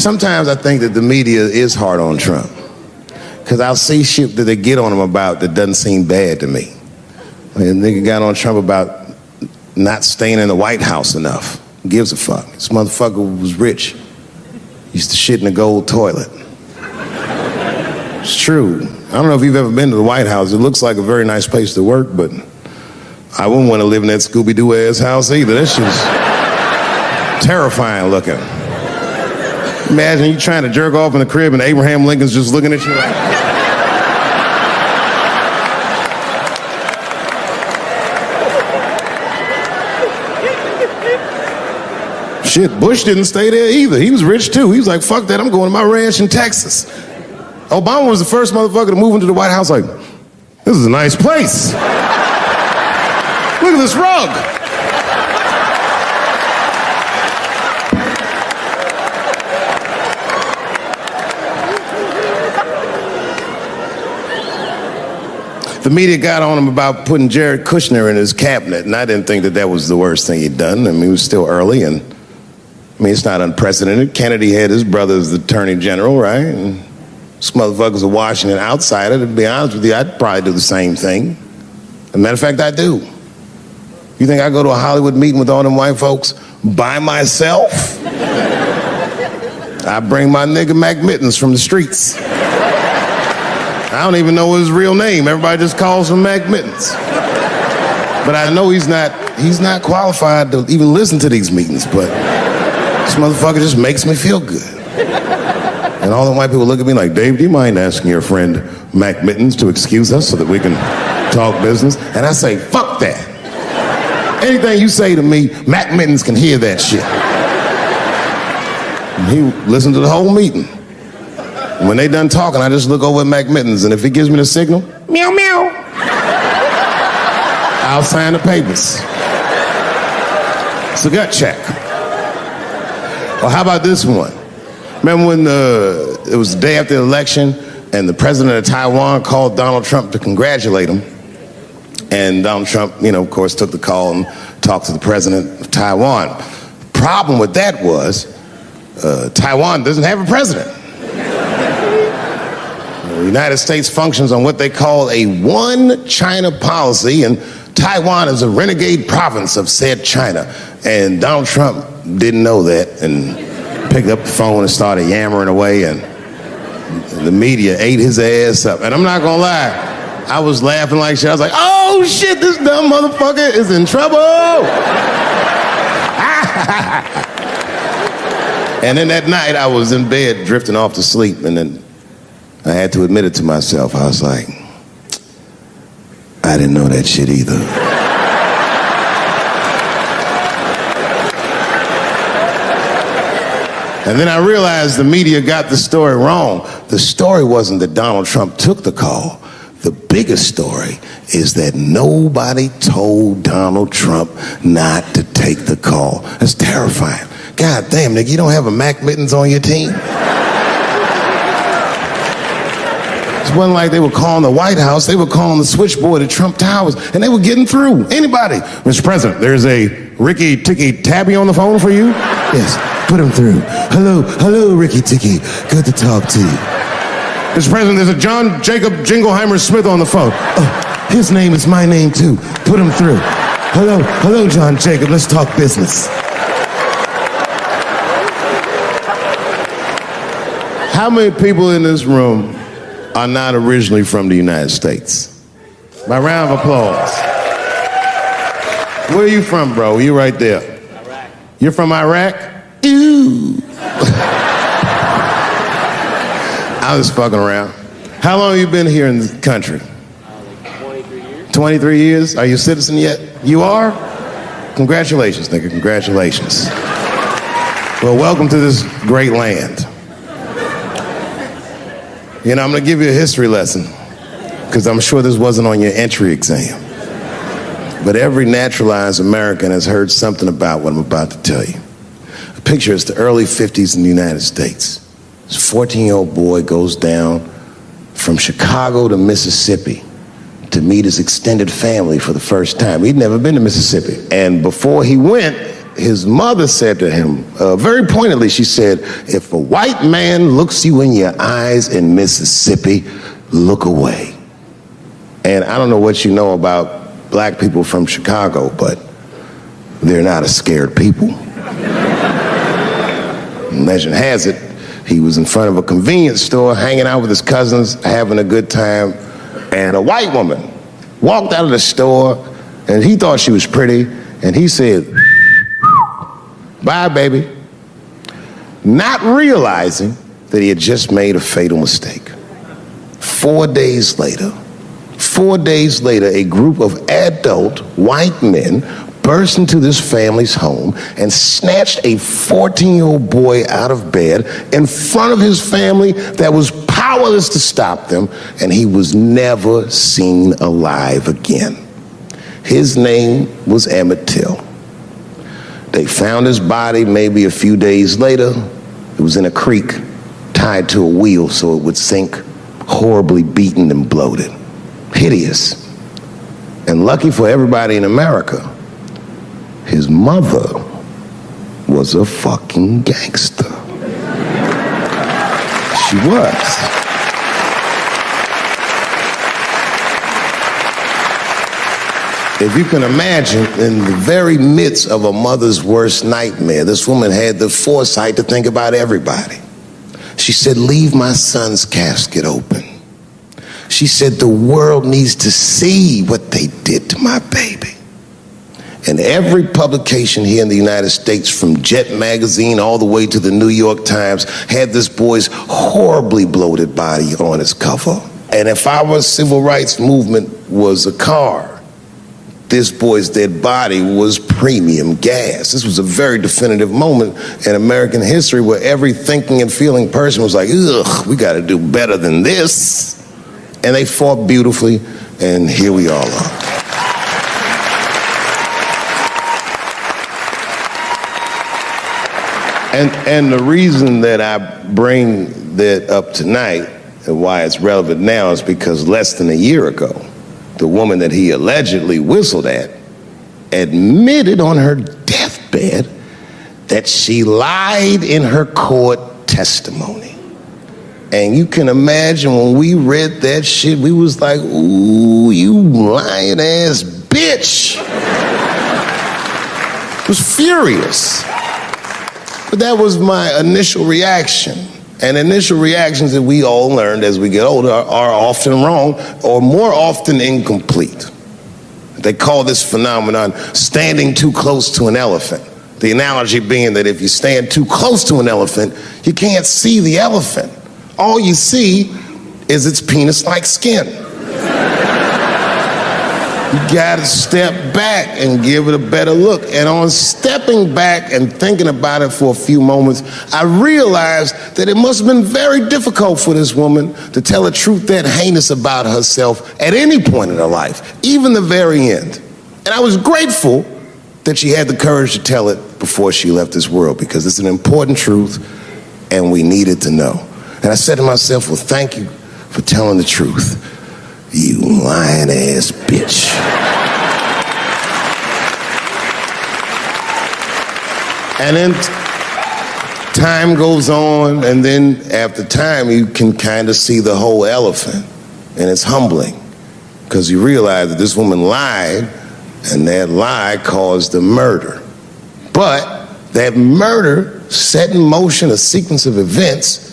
sometimes I think that the media is hard on Trump. Because I'll see shit that they get on him about that doesn't seem bad to me. I mean, nigga got on Trump about not staying in the White House enough. Who gives a fuck? This motherfucker was rich. Used to shit in a gold toilet. It's true. I don't know if you've ever been to the White House. It looks like a very nice place to work, but I wouldn't want to live in that Scooby-Doo ass house either. That shit's terrifying looking. Imagine you trying to jerk off in the crib and Abraham Lincoln's just looking at you like... Shit, Bush didn't stay there either. He was rich too. He was like, fuck that, I'm going to my ranch in Texas. Obama was the first motherfucker to move into the White House like, this is a nice place. Look at this rug. The media got on him about putting Jared Kushner in his cabinet, and I didn't think that that was the worst thing he'd done. I mean, it was still early, and I mean, it's not unprecedented. Kennedy had his brother as the attorney general, right? And this motherfucker's a Washington outsider. To be honest with you, I'd probably do the same thing. As a matter of fact, I do. You think I go to a Hollywood meeting with all them white folks by myself? I bring my nigga Mac Mittens from the streets. I don't even know his real name. Everybody just calls him Mac Mittens. But I know he's not qualified to even listen to these meetings, but this motherfucker just makes me feel good. And all the white people look at me like, Dave, do you mind asking your friend Mac Mittens to excuse us so that we can talk business? And I say, fuck that. Anything you say to me, Mac Mittens can hear that shit. And he listened to the whole meeting. And when they done talking, I just look over at Mac Mittens, and if he gives me the signal, meow, meow, I'll sign the papers. It's a gut check. Well, how about this one? Remember when it was the day after the election and the president of Taiwan called Donald Trump to congratulate him? And Donald Trump, of course, took the call and talked to the president of Taiwan. Problem with that was Taiwan doesn't have a president. The United States functions on what they call a one China policy, and Taiwan is a renegade province of said China. And Donald Trump didn't know that and picked up the phone and started yammering away, and the media ate his ass up. And I'm not gonna lie, I was laughing like shit. I was like, oh shit, this dumb motherfucker is in trouble. And then that night I was in bed drifting off to sleep, and then I had to admit it to myself. I was like, I didn't know that shit either. And then I realized the media got the story wrong. The story wasn't that Donald Trump took the call. The biggest story is that nobody told Donald Trump not to take the call. That's terrifying. God damn, nigga, you don't have a Mac Mittens on your team? It wasn't like they were calling the White House. They were calling the switchboard at Trump Towers, and they were getting through. Anybody. Mr. President, there's a Ricky Ticky Tabby on the phone for you? Yes, put him through. Hello, Ricky Ticky. Good to talk to you. Mr. President, there's a John Jacob Jingleheimer Smith on the phone. Oh, his name is my name too. Put him through. Hello, John Jacob. Let's talk business. How many people in this room are not originally from the United States? By round of applause. Where are you from, bro? You right there. Iraq. You're from Iraq? Ew. I was fucking around. How long have you been here in the country? 23 years. 23 years? Are you a citizen yet? You are? Congratulations, nigga. Congratulations. Well, welcome to this great land. I'm going to give you a history lesson, because I'm sure this wasn't on your entry exam. But every naturalized American has heard something about what I'm about to tell you. A picture is the early 50s in the United States. This 14-year-old boy goes down from Chicago to Mississippi to meet his extended family for the first time. He'd never been to Mississippi. And before he went, his mother said to him, very pointedly, she said, if a white man looks you in your eyes in Mississippi, look away. And I don't know what you know about black people from Chicago, but they're not a scared people. Legend has it, he was in front of a convenience store, hanging out with his cousins, having a good time, and a white woman walked out of the store, and he thought she was pretty, and he said, bye, baby. Not realizing that he had just made a fatal mistake. 4 days later, a group of adult white men burst into this family's home and snatched a 14-year-old boy out of bed in front of his family that was powerless to stop them, and he was never seen alive again. His name was Emmett Till. They found his body maybe a few days later. It was in a creek, tied to a wheel so it would sink, horribly beaten and bloated. Hideous. And lucky for everybody in America, his mother was a fucking gangster. She was. If you can imagine, in the very midst of a mother's worst nightmare, this woman had the foresight to think about everybody. She said, leave my son's casket open. She said, the world needs to see what they did to my baby. And every publication here in the United States, from Jet Magazine all the way to the New York Times, had this boy's horribly bloated body on its cover. And if our civil rights movement was a car, this boy's dead body was premium gas. This was a very definitive moment in American history where every thinking and feeling person was like, ugh, we gotta do better than this. And they fought beautifully, and here we all are. And the reason that I bring that up tonight and why it's relevant now is because less than a year ago, the woman that he allegedly whistled at admitted on her deathbed that she lied in her court testimony. And you can imagine when we read that shit, we was like, ooh, you lying ass bitch. Was furious. But that was my initial reaction. And initial reactions that we all learned as we get older are often wrong or more often incomplete. They call this phenomenon standing too close to an elephant. The analogy being that if you stand too close to an elephant, you can't see the elephant. All you see is its penis-like skin. You gotta step back and give it a better look. And on stepping back and thinking about it for a few moments, I realized that it must have been very difficult for this woman to tell a truth that heinous about herself at any point in her life, even the very end. And I was grateful that she had the courage to tell it before she left this world, because it's an important truth and we needed to know. And I said to myself, well, thank you for telling the truth. You lying ass bitch. And then time goes on, and then after time you can kind of see the whole elephant, and it's humbling because you realize that this woman lied, and that lie caused the murder. But that murder set in motion a sequence of events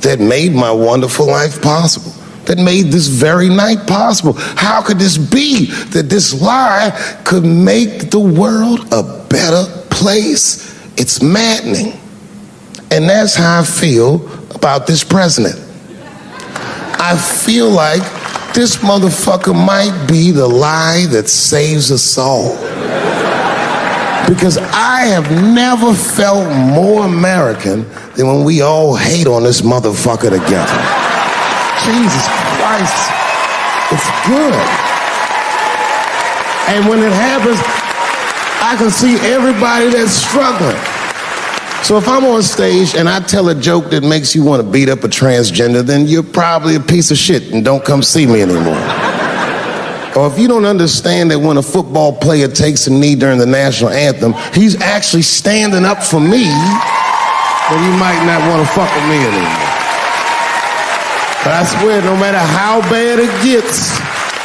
that made my wonderful life possible, that made this very night possible. How could this be that this lie could make the world a better place? It's maddening. And that's how I feel about this president. I feel like this motherfucker might be the lie that saves us all. Because I have never felt more American than when we all hate on this motherfucker together. Jesus Christ, it's good. And when it happens, I can see everybody that's struggling. So if I'm on stage and I tell a joke that makes you want to beat up a transgender, then you're probably a piece of shit and don't come see me anymore. Or if you don't understand that when a football player takes a knee during the national anthem, he's actually standing up for me, then you might not want to fuck with me anymore. But I swear, no matter how bad it gets,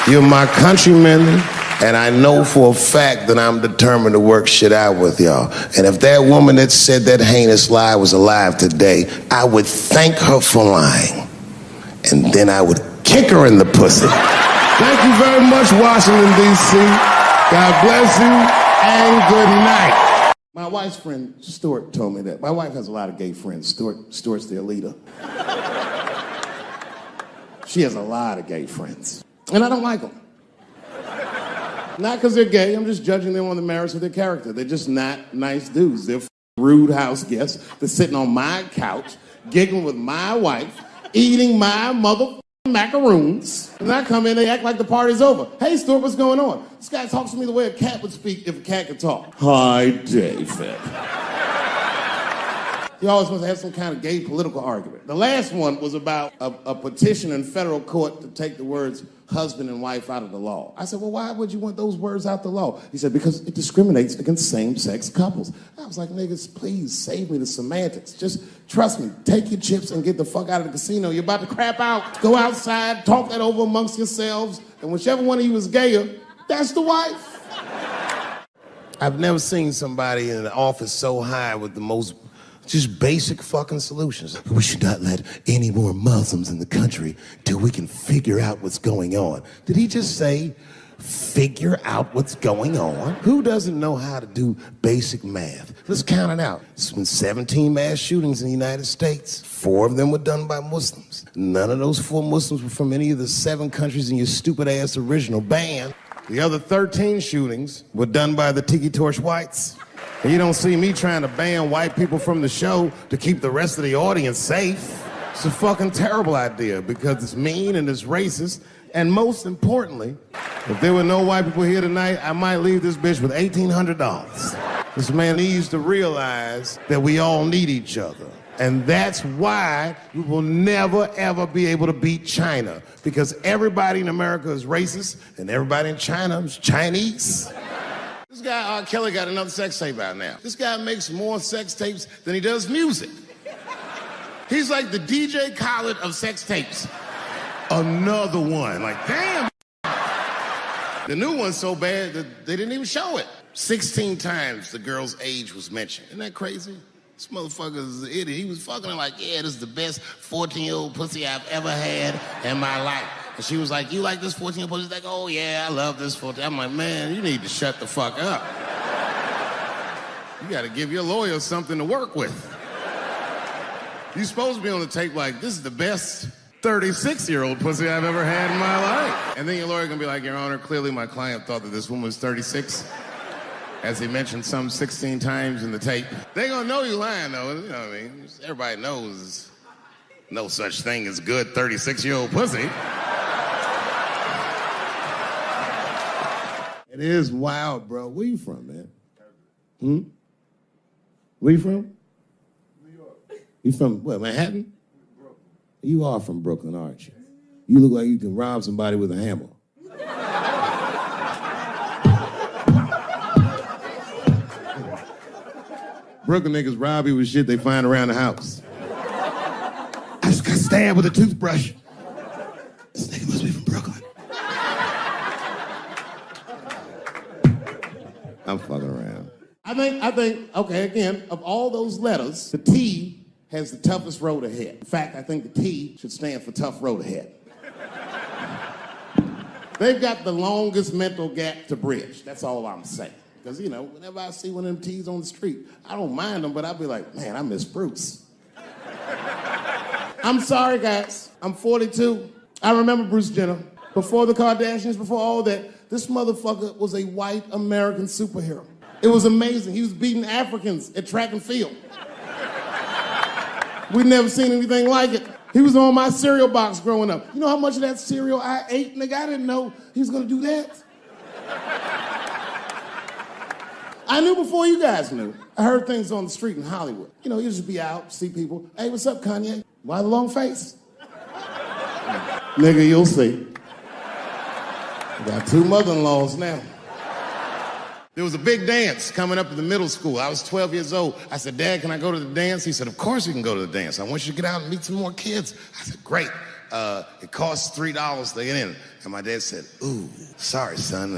you're my countrymen, and I know for a fact that I'm determined to work shit out with y'all. And if that woman that said that heinous lie was alive today, I would thank her for lying. And then I would kick her in the pussy. Thank you very much, Washington, D.C. God bless you, and good night. My wife's friend, Stuart, told me that. My wife has a lot of gay friends. Stuart's their leader. She has a lot of gay friends. And I don't like them. Not because they're gay, I'm just judging them on the merits of their character. They're just not nice dudes. They're rude house guests. They're sitting on my couch, giggling with my wife, eating my mother macaroons. And I come in, they act like the party's over. Hey, Stuart, what's going on? This guy talks to me the way a cat would speak if a cat could talk. Hi, David. He always wants to have some kind of gay political argument. The last one was about a petition in federal court to take the words husband and wife out of the law. I said, well, why would you want those words out the law? He said, because it discriminates against same-sex couples. I was like, niggas, please save me the semantics. Just trust me, take your chips and get the fuck out of the casino. You're about to crap out. Go outside, talk that over amongst yourselves, and whichever one of you is gayer, that's the wife. I've never seen somebody in an office so high with the most just basic fucking solutions. We should not let any more Muslims in the country till we can figure out what's going on. Did he just say, figure out what's going on? Who doesn't know how to do basic math? Let's count it out. There's been 17 mass shootings in the United States. 4 of them were done by Muslims. None of those 4 Muslims were from any of the 7 countries in your stupid ass original band. The other 13 shootings were done by the Tiki Torch whites. And you don't see me trying to ban white people from the show to keep the rest of the audience safe. It's a fucking terrible idea because it's mean and it's racist. And most importantly, if there were no white people here tonight, I might leave this bitch with $1,800. This man needs to realize that we all need each other. And that's why we will never, ever be able to beat China. Because everybody in America is racist and everybody in China is Chinese. This guy, R. Kelly, got another sex tape out now. This guy makes more sex tapes than he does music. He's like the DJ Khaled of sex tapes. Another one. Like, damn. The new one's so bad that they didn't even show it. 16 times the girl's age was mentioned. Isn't that crazy? This motherfucker's an idiot. He was fucking her like, yeah, this is the best 14-year-old pussy I've ever had in my life. And she was like, you like this 14-year-old pussy? He's like, oh yeah, I love this 14. I'm like, man, you need to shut the fuck up. You gotta give your lawyer something to work with. You're supposed to be on the tape like, this is the best 36-year-old pussy I've ever had in my life. And then your lawyer gonna be like, Your Honor, clearly my client thought that this woman was 36. As he mentioned some 16 times in the tape. They gonna know you lying though, you know what I mean? Everybody knows no such thing as good 36-year-old pussy. It is wild, bro. Where you from, man? Where you from? New York. You from, what, Manhattan? Brooklyn. You are from Brooklyn, aren't you? You look like you can rob somebody with a hammer. Brooklyn niggas rob you with shit they find around the house. I just got stabbed with a toothbrush. This nigga must be from Brooklyn. I'm fucking around. I think, okay, again, of all those letters, the T has the toughest road ahead. In fact, I think the T should stand for tough road ahead. They've got the longest mental gap to bridge. That's all I'm saying. Because, you know, whenever I see one of them T's on the street, I don't mind them, but I'll be like, man, I miss Bruce. I'm sorry, guys. I'm 42. I remember Bruce Jenner. Before the Kardashians, before all that, this motherfucker was a white American superhero. It was amazing. He was beating Africans at track and field. We'd never seen anything like it. He was on my cereal box growing up. You know how much of that cereal I ate? Nigga, I didn't know he was gonna do that. I knew before you guys knew. I heard things on the street in Hollywood. You know, you just be out, see people. Hey, what's up, Kanye? Why the long face? Nigga, you'll see. Got two mother-in-laws now. There was a big dance coming up in the middle school. I was 12 years old. I said, Dad, can I go to the dance? He said, of course you can go to the dance. I want you to get out and meet some more kids. I said, great. It costs $3 to get in. And my dad said, ooh, sorry, son,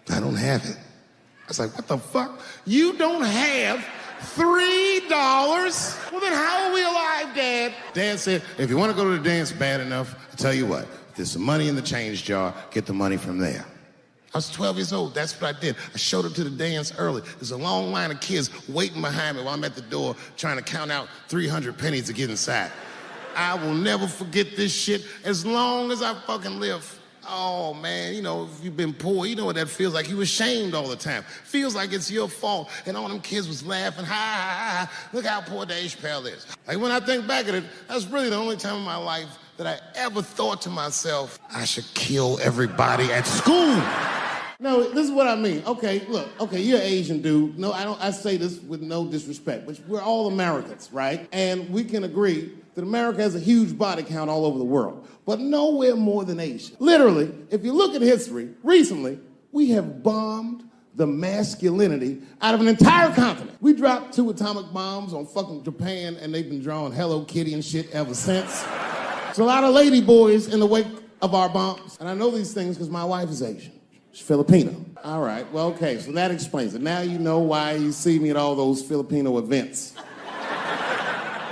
I don't have it. I was like, what the fuck? You don't have $3? Well, then how are we alive, Dad? Dad said, if you want to go to the dance bad enough, I'll tell you what, if there's some money in the change jar, get the money from there. I was 12 years old. That's what I did. I showed up to the dance early. There's a long line of kids waiting behind me while I'm at the door trying to count out 300 pennies to get inside. I will never forget this shit as long as I fucking live. Oh, man, you know, if you've been poor, you know what that feels like. You ashamed all the time. Feels like it's your fault. And all them kids was laughing, ha, ha, ha. Look how poor Dave Chappelle is. Like, when I think back at it, that's really the only time in my life that I ever thought to myself, I should kill everybody at school. No, this is what I mean. Okay, look, okay, you're an Asian dude. No, I say this with no disrespect, but we're all Americans, right? And we can agree that America has a huge body count all over the world, but nowhere more than Asia. Literally, if you look at history, recently, we have bombed the masculinity out of an entire continent. We dropped 2 atomic bombs on fucking Japan, and they've been drawing Hello Kitty and shit ever since. There's a lot of lady boys in the wake of our bombs, and I know these things because my wife is Asian. She's Filipino. All right, well, okay, so that explains it. Now you know why you see me at all those Filipino events.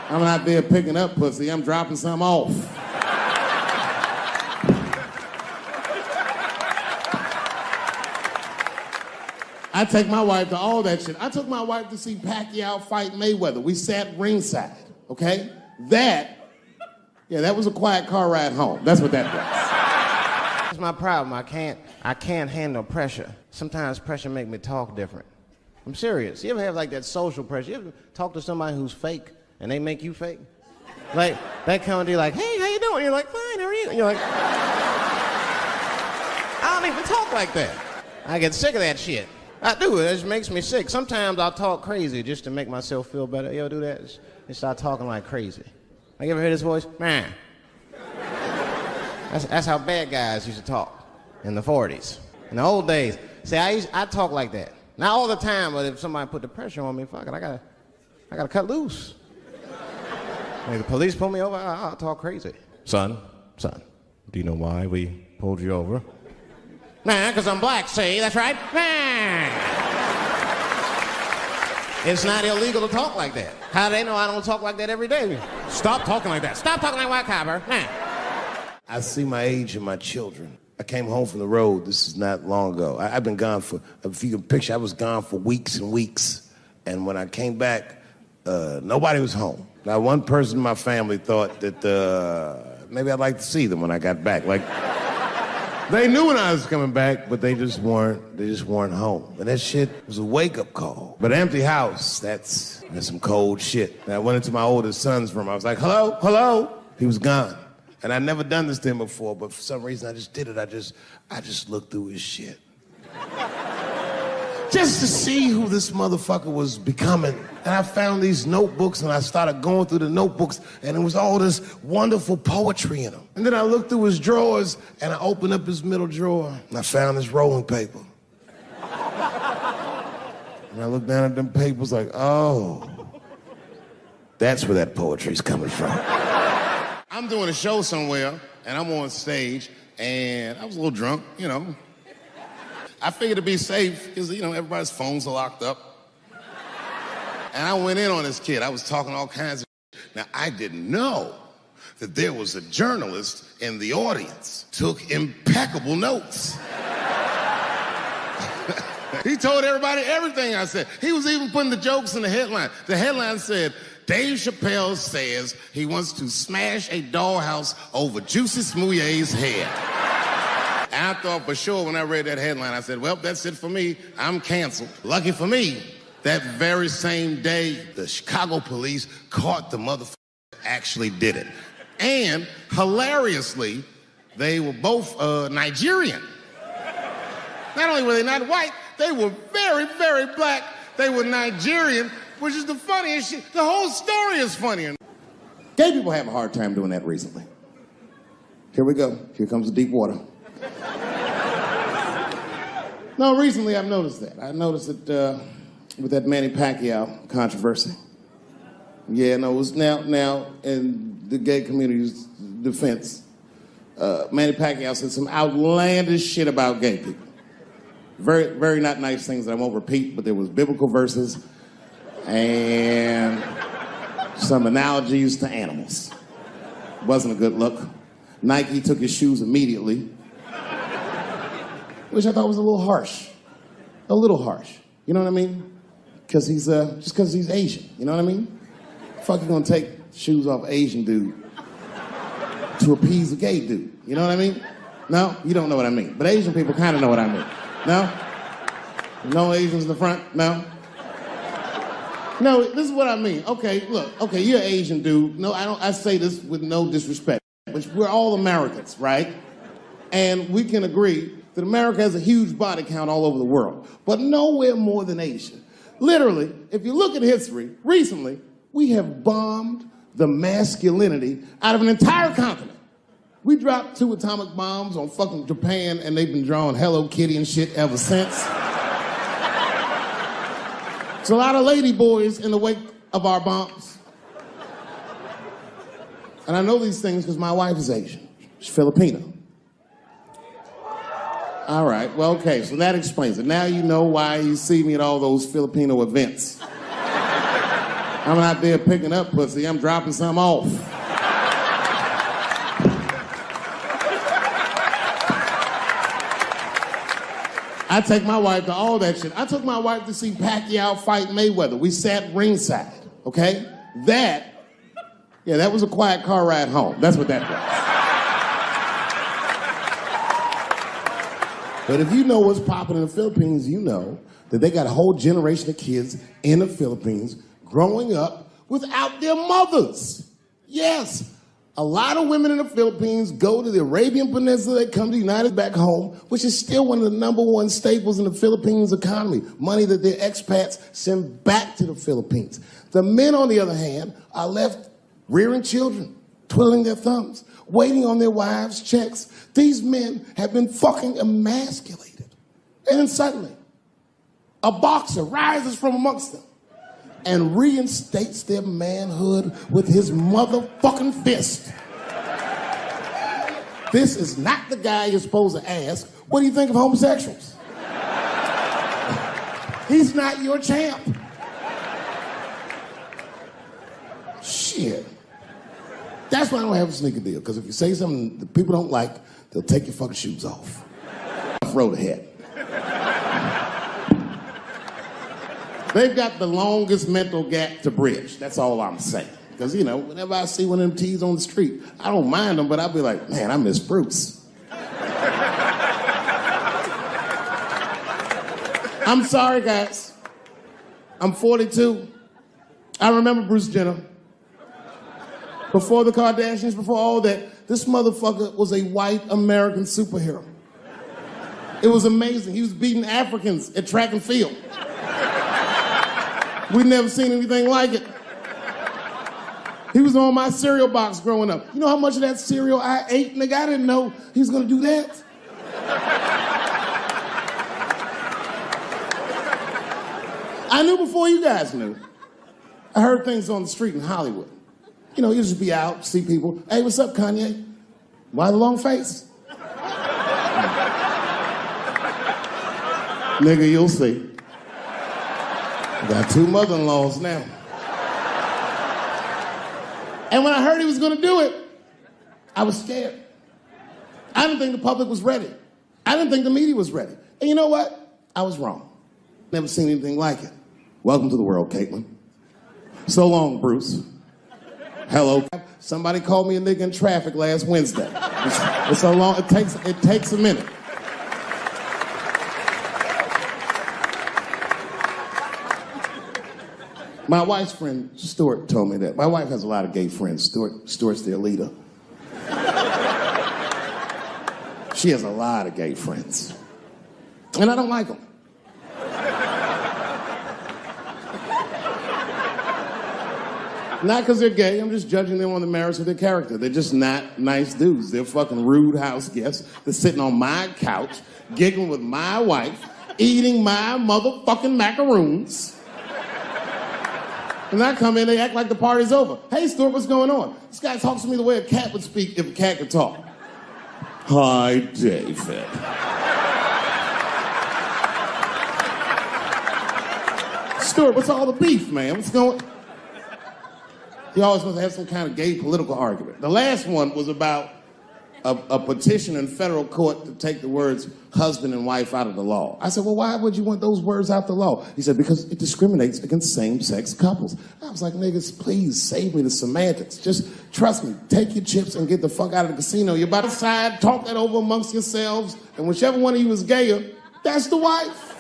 I'm not there picking up pussy, I'm dropping some off. I take my wife to all that shit. I took my wife to see Pacquiao fight Mayweather. We sat ringside, okay? That was a quiet car ride home. That's what that was. That's my problem. I can't handle pressure. Sometimes pressure make me talk different. I'm serious. You ever have like that social pressure? You ever talk to somebody who's fake and they make you fake? Like, they come to you like, hey, how you doing? You're like, fine, how are you? And you're like, I don't even talk like that. I get sick of that shit. I do. It just makes me sick. Sometimes I'll talk crazy just to make myself feel better. You ever do that? Just start talking like crazy. Like, you ever hear this voice? Man. That's how bad guys used to talk in the 40s. In the old days. See, I talk like that. Not all the time, but if somebody put the pressure on me, fuck it, I gotta cut loose. Like the police pull me over, I'll talk crazy. Son, do you know why we pulled you over? Nah, because I'm black, see, that's right. Nah. It's not illegal to talk like that. How do they know I don't talk like that every day? Stop talking like that. Stop talking like white copper. Nah. I see my age in my children. I came home from the road. This is not long ago. I've been gone for, if you can picture, I was gone for weeks and weeks. And when I came back, nobody was home. Now, one person in my family thought that maybe I'd like to see them when I got back. Like, they knew when I was coming back, but they just weren't home. And that shit was a wake-up call. But an empty house, that's some cold shit. And I went into my oldest son's room. I was like, hello, hello. He was gone. And I'd never done this to him before, but for some reason I just did it. I just looked through his shit. Just to see who this motherfucker was becoming. And I found these notebooks and I started going through the notebooks and it was all this wonderful poetry in them. And then I looked through his drawers and I opened up his middle drawer and I found this rolling paper. And I looked down at them papers like, oh, that's where that poetry's coming from. I'm doing a show somewhere, and I'm on stage, and I was a little drunk, you know. I figured to be safe, because, you know, everybody's phones are locked up. And I went in on this kid. I was talking all kinds of shit. Now, I didn't know that there was a journalist in the audience. Took impeccable notes. He told everybody everything I said. He was even putting the jokes in the headline. The headline said, Dave Chappelle says he wants to smash a dollhouse over Juicy Smouye's head. And I thought for sure when I read that headline, I said, well, that's it for me. I'm canceled. Lucky for me, that very same day, the Chicago police caught the motherfucker that actually did it. And hilariously, they were both Nigerian. Not only were they not white, they were very, very black. They were Nigerian, which is the funniest shit. The whole story is funny. Gay people have a hard time doing that recently. Here we go. Here comes the deep water. No, recently I've noticed that. I noticed it with that Manny Pacquiao controversy. Yeah, no, it was now in the gay community's defense, Manny Pacquiao said some outlandish shit about gay people. Very, very not nice things that I won't repeat, but there was biblical verses and some analogies to animals. Wasn't a good look. Nike took his shoes immediately, which I thought was a little harsh. A little harsh. You know what I mean? Because he's, just because he's Asian. You know what I mean? Fuck, you gonna take shoes off Asian dude to appease a gay dude. You know what I mean? No? You don't know what I mean. But Asian people kind of know what I mean. No? No Asians in the front? No? No, this is what I mean. Okay, look. Okay, you're an Asian dude. No, I say this with no disrespect. But we're all Americans, right? And we can agree that America has a huge body count all over the world. But nowhere more than Asia. Literally, if you look at history, recently, we have bombed the masculinity out of an entire continent. We dropped 2 atomic bombs on fucking Japan, and they've been drawing Hello Kitty and shit ever since. There's a lot of lady boys in the wake of our bombs. And I know these things because my wife is Asian. She's Filipino. All right, well, okay, so that explains it. Now you know why you see me at all those Filipino events. I'm not there picking up pussy, I'm dropping some off. I take my wife to all that shit. I took my wife to see Pacquiao fight Mayweather. We sat ringside, okay? That was a quiet car ride home. That's what that was. But if you know what's popping in the Philippines, you know that they got a whole generation of kids in the Philippines growing up without their mothers. Yes, a lot of women in the Philippines go to the Arabian Peninsula, they come to the United back home, which is still one of the #1 staples in the Philippines economy, money that their expats send back to the Philippines. The men, on the other hand, are left rearing children, twiddling their thumbs, waiting on their wives' checks. These men have been fucking emasculated. And then suddenly, a boxer rises from amongst them and reinstates their manhood with his motherfucking fist. This is not the guy you're supposed to ask, what do you think of homosexuals? He's not your champ. Shit. That's why I don't have a sneaker deal, because if you say something that people don't like, they'll take your fucking shoes off. Road ahead. They've got the longest mental gap to bridge. That's all I'm saying. Because, you know, whenever I see one of them T's on the street, I don't mind them, but I'll be like, man, I miss Bruce. I'm sorry, guys. I'm 42. I remember Bruce Jenner. Before the Kardashians, before all that, this motherfucker was a white American superhero. It was amazing. He was beating Africans at track and field. We'd never seen anything like it. He was on my cereal box growing up. You know how much of that cereal I ate? Nigga, I didn't know he was gonna do that. I knew before you guys knew. I heard things on the street in Hollywood. You know, you just be out, see people. Hey, what's up, Kanye? Why the long face? Nigga, you'll see. Got 2 mother-in-laws now. And when I heard he was gonna do it, I was scared. I didn't think the public was ready. I didn't think the media was ready. And you know what? I was wrong. Never seen anything like it. Welcome to the world, Caitlin. So long, Bruce. Hello. Somebody called me a nigga in traffic last Wednesday. It's so long, it takes a minute. My wife's friend, Stuart, told me that. My wife has a lot of gay friends. Stuart's their leader. She has a lot of gay friends. And I don't like them. Not because they're gay, I'm just judging them on the merits of their character. They're just not nice dudes. They're fucking rude house guests. They're sitting on my couch, giggling with my wife, eating my motherfucking macaroons. And I come in, they act like the party's over. Hey, Stuart, what's going on? This guy talks to me the way a cat would speak if a cat could talk. Hi, David. Stuart, what's all the beef, man? What's going on? He always wants to have some kind of gay political argument. The last one was about a petition in federal court to take the words husband and wife out of the law. I said, well, why would you want those words out the law? He said, because it discriminates against same-sex couples. I was like, niggas, please save me the semantics. Just trust me, take your chips and get the fuck out of the casino. You're about to side, talk that over amongst yourselves, and whichever one of you is gayer, that's the wife.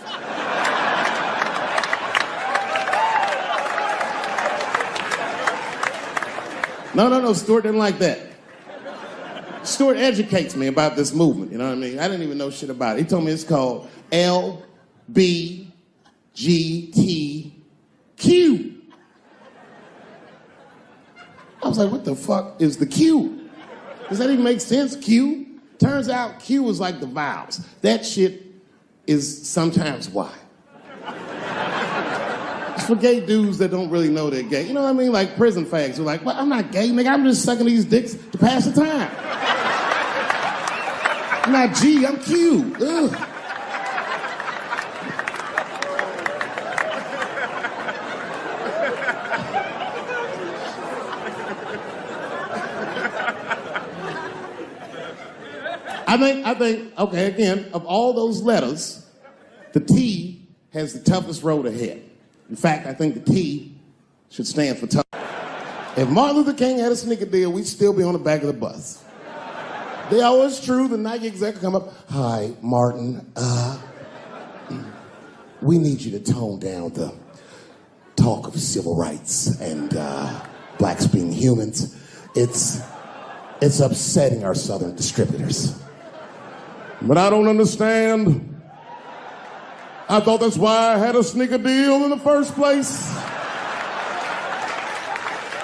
No, Stuart didn't like that. Stuart educates me about this movement, you know what I mean? I didn't even know shit about it. He told me it's called LBGTQ. I was like, what the fuck is the Q? Does that even make sense, Q? Turns out Q is like the vowels. That shit is sometimes Y. It's for gay dudes that don't really know they're gay. You know what I mean? Like prison fags who are like, well, I'm not gay, nigga. I'm just sucking these dicks to pass the time. I'm not G, I'm Q. Ugh. I think, okay, again, of all those letters, the T has the toughest road ahead. In fact, I think the T should stand for tough. If Martin Luther King had a sneaker deal, we'd still be on the back of the bus. They always true, the Nike exec would come up, hi, Martin, we need you to tone down the talk of civil rights and blacks being humans. It's upsetting our southern distributors. But I don't understand. I thought that's why I had a sneaker deal in the first place.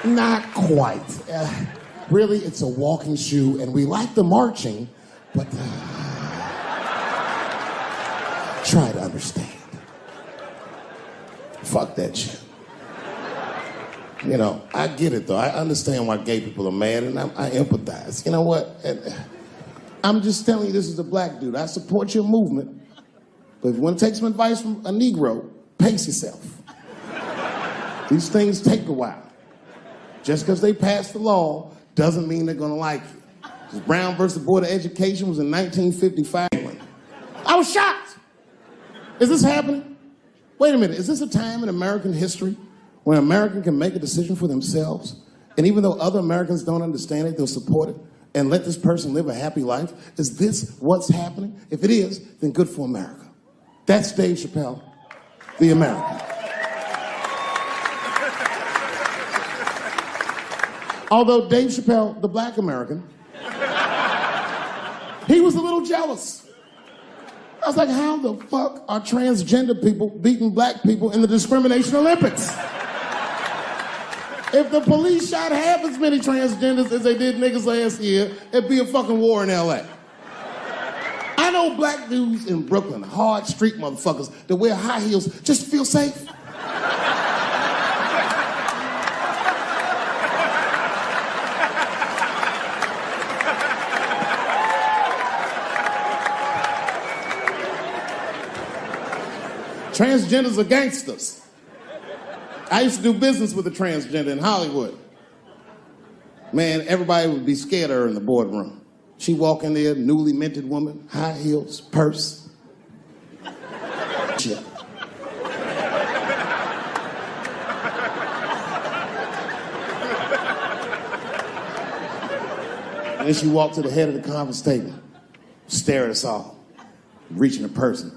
Not quite. Really, it's a walking shoe, and we like the marching, but try to understand. Fuck that shit. You know, I get it, though. I understand why gay people are mad, and I empathize. You know what? I'm just telling you this is a black dude. I support your movement, but if you want to take some advice from a Negro, pace yourself. These things take a while. Just because they passed the law doesn't mean they're going to like you. Because Brown versus the Board of Education was in 1955. I was shocked. Is this happening? Wait a minute. Is this a time in American history when an American can make a decision for themselves, and even though other Americans don't understand it, they'll support it and let this person live a happy life? Is this what's happening? If it is, then good for America. That's Dave Chappelle, the American. Although Dave Chappelle, the black American, he was a little jealous. I was like, how the fuck are transgender people beating black people in the discrimination Olympics? If the police shot half as many transgenders as they did niggas last year, it'd be a fucking war in LA. I know black dudes in Brooklyn, hard street motherfuckers that wear high heels just to feel safe. Transgenders are gangsters. I used to do business with a transgender in Hollywood. Man, everybody would be scared of her in the boardroom. She'd walk in there, newly minted woman, high heels, purse. Shit. And then she walked to the head of the conference table, stare at us all, reach in her purse, and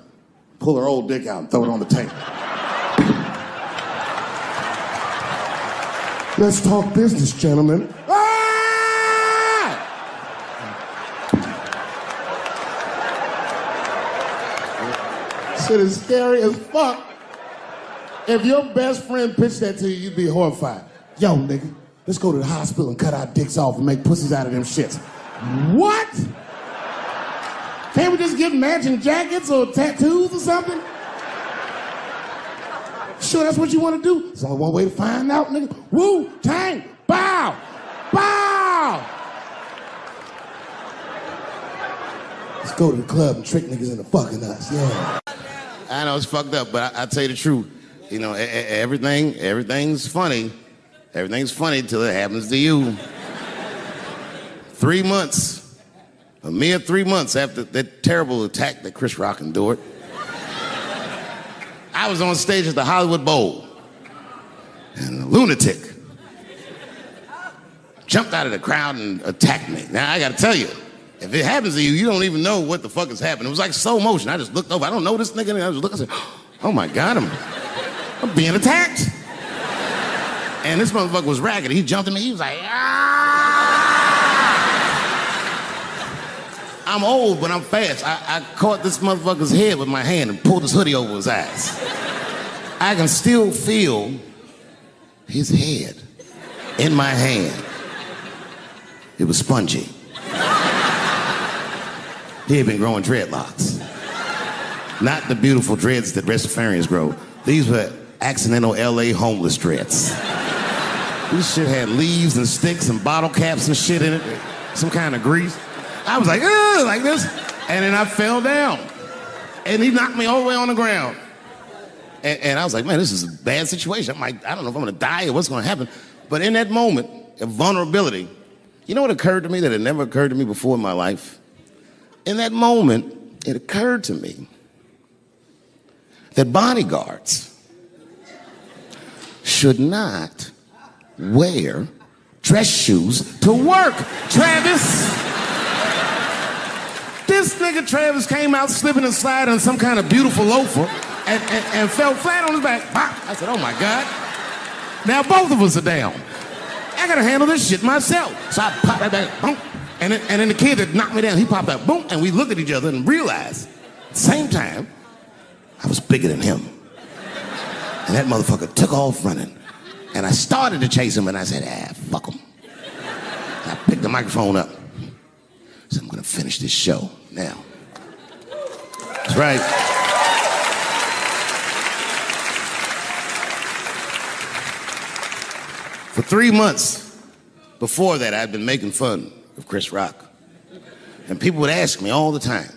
pull her old dick out and throw it on the table. Let's talk business, gentlemen. Ah! Shit is scary as fuck. If your best friend pitched that to you, you'd be horrified. Yo, nigga, let's go to the hospital and cut our dicks off and make pussies out of them shits. What? Can't we just get matching jackets or tattoos or something? Sure, that's what you want to do? There's only one way to find out, nigga. Wu-Tang, bow, bow. Let's go to the club and trick niggas into fucking us, yeah. I know it's fucked up, but I tell you the truth. You know, everything's funny. Everything's funny till it happens to you. 3 months, a mere 3 months after that terrible attack that Chris Rock endured, I was on stage at the Hollywood Bowl, and a lunatic jumped out of the crowd and attacked me. Now, I gotta tell you, if it happens to you, you don't even know what the fuck is happening. It was like slow motion. I just looked over. I don't know this nigga. And I just looked and said, oh my God, I'm being attacked. And this motherfucker was ragged. He jumped at me. He was like, ah! I'm old, but I'm fast. I caught this motherfucker's head with my hand and pulled his hoodie over his eyes. I can still feel his head in my hand. It was spongy. He had been growing dreadlocks. Not the beautiful dreads that Rastafarians grow. These were accidental LA homeless dreads. This shit had leaves and sticks and bottle caps and shit in it. Some kind of grease. I was like, ugh, like this. And then I fell down. And he knocked me all the way on the ground. And I was like, man, this is a bad situation. I'm like, I don't know if I'm gonna die or what's gonna happen. But in that moment of vulnerability, you know what occurred to me that had never occurred to me before in my life? In that moment, it occurred to me that bodyguards should not wear dress shoes to work. Travis! This nigga Travis came out slipping and sliding on some kind of beautiful loafer and fell flat on his back. Bop. I said, oh my God. Now both of us are down. I gotta handle this shit myself. So I popped that back, boom. And then the kid that knocked me down, he popped out, boom, and we looked at each other and realized, at the same time, I was bigger than him. And that motherfucker took off running. And I started to chase him, and I said, fuck him. And I picked the microphone up. I said, I'm gonna finish this show now. That's right. For 3 months before that, I'd been making fun of Chris Rock. And people would ask me all the time.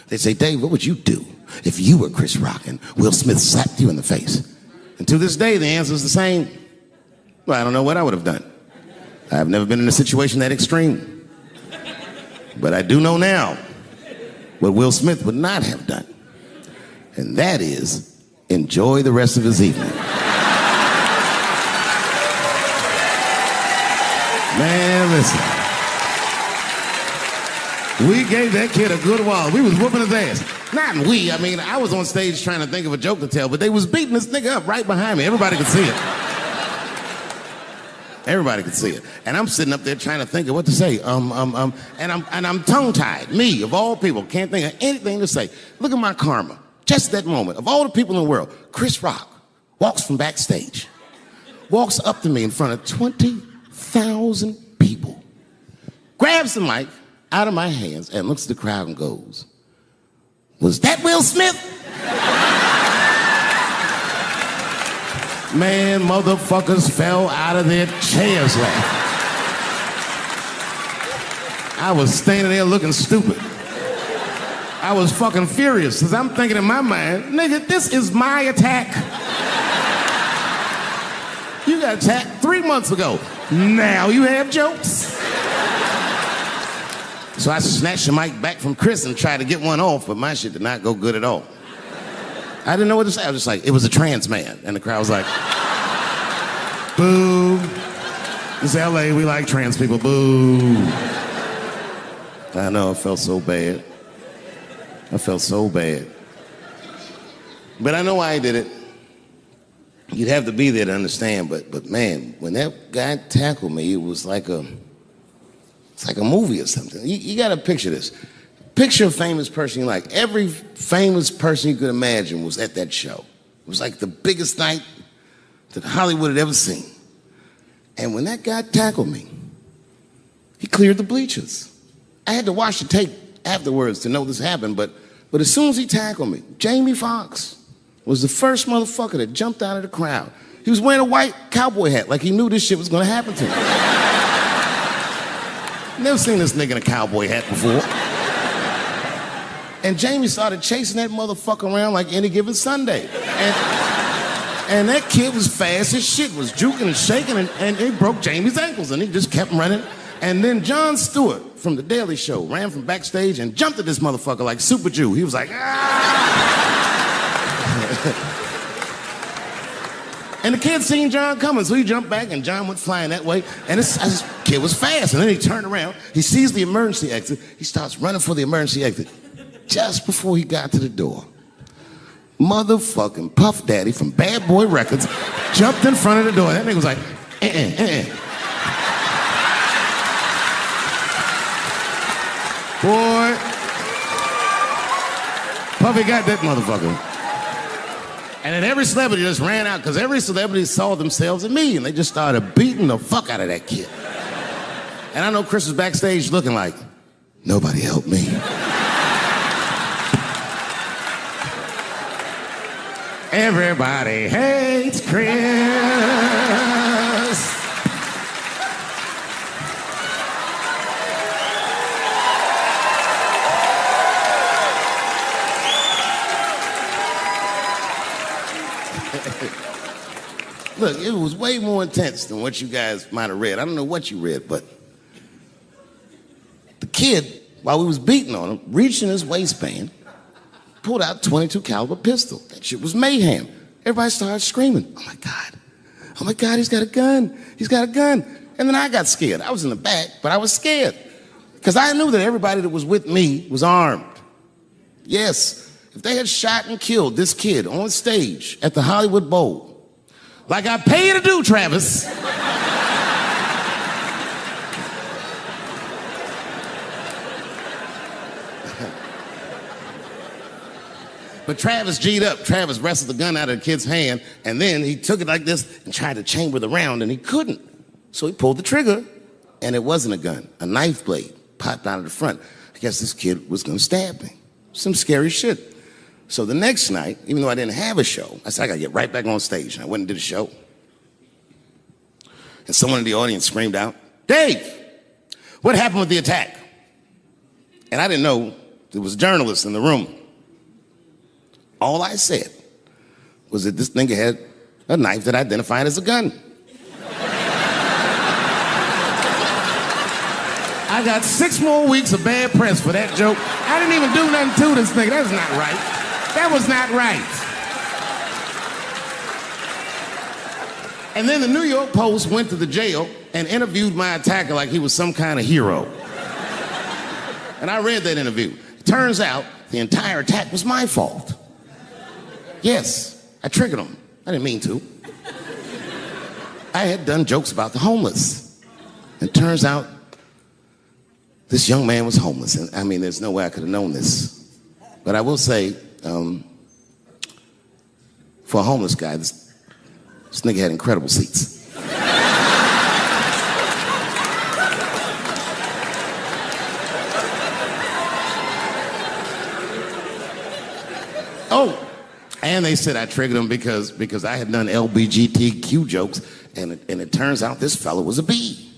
They'd say, Dave, what would you do if you were Chris Rock and Will Smith slapped you in the face? And to this day, the answer is the same. Well, I don't know what I would have done. I've never been in a situation that extreme. But I do know now what Will Smith would not have done. And that is enjoy the rest of his evening. Man, listen. We gave that kid a good while. We was whooping his ass. Not we, I mean, I was on stage trying to think of a joke to tell, but they was beating this nigga up right behind me. Everybody could see it. Everybody could see it. And I'm sitting up there trying to think of what to say. And I'm tongue-tied. Me, of all people, can't think of anything to say. Look at my karma. Just that moment. Of all the people in the world, Chris Rock walks from backstage, walks up to me in front of 20,000 people, grabs the mic out of my hands and looks at the crowd and goes, was that Will Smith? Man, motherfuckers fell out of their chairs laughing. I was standing there looking stupid. I was fucking furious because I'm thinking in my mind, nigga, this is my attack. You got attacked 3 months ago. Now you have jokes. So I snatched the mic back from Chris and tried to get one off, but my shit did not go good at all. I didn't know what to say. I was just like, it was a trans man. And the crowd was like, boo. It's LA, we like trans people, boo. I know, I felt so bad. I felt so bad. But I know why I did it. You'd have to be there to understand, but man, when that guy tackled me, it was like it's like a movie or something. You gotta picture this. Picture a famous person you like. Every famous person you could imagine was at that show. It was like the biggest night that Hollywood had ever seen. And when that guy tackled me, he cleared the bleachers. I had to watch the tape afterwards to know this happened, but as soon as he tackled me, Jamie Foxx was the first motherfucker that jumped out of the crowd. He was wearing a white cowboy hat like he knew this shit was gonna happen to him. Never seen this nigga in a cowboy hat before. And Jamie started chasing that motherfucker around like any given Sunday. And that kid was fast as shit, was juking and shaking, and he broke Jamie's ankles, and he just kept running. And then Jon Stewart from The Daily Show ran from backstage and jumped at this motherfucker like Super Jew. He was like, ah! And the kid seen Jon coming, so he jumped back, and Jon went flying that way. And this kid was fast, and then he turned around. He sees the emergency exit. He starts running for the emergency exit. Just before he got to the door, motherfucking Puff Daddy from Bad Boy Records jumped in front of the door. That nigga was like, Boy, Puffy got that motherfucker. And then every celebrity just ran out because every celebrity saw themselves in me, and they just started beating the fuck out of that kid. And I know Chris was backstage looking like, nobody helped me. Everybody hates Chris. Look, it was way more intense than what you guys might have read. I don't know what you read, but the kid, while we was beating on him, reached in his waistband, pulled out a .22 caliber pistol. That shit was mayhem. Everybody started screaming, oh my God, he's got a gun, he's got a gun. And then I got scared. I was in the back, but I was scared. Because I knew that everybody that was with me was armed. Yes, if they had shot and killed this kid on stage at the Hollywood Bowl, like I pay you to do, Travis, but Travis G'd up. Travis wrestled the gun out of the kid's hand, and then he took it like this and tried to chamber the round, and he couldn't. So he pulled the trigger, and it wasn't a gun. A knife blade popped out of the front. I guess this kid was gonna stab me. Some scary shit. So the next night, even though I didn't have a show, I said, I gotta get right back on stage. And I went and did a show. And someone in the audience screamed out, Dave, what happened with the attack? And I didn't know there was journalists in the room. All I said was that this nigga had a knife that identified as a gun. I got 6 more weeks of bad press for that joke. I didn't even do nothing to this nigga. That was not right. That was not right. And then the New York Post went to the jail and interviewed my attacker like he was some kind of hero. And I read that interview. It turns out the entire attack was my fault. Yes, I triggered him. I didn't mean to. I had done jokes about the homeless. It turns out this young man was homeless. And I mean, there's no way I could have known this. But I will say, for a homeless guy, this nigga had incredible seats. Oh, and they said I triggered him because I had done LBGTQ jokes, and it turns out this fella was a bee.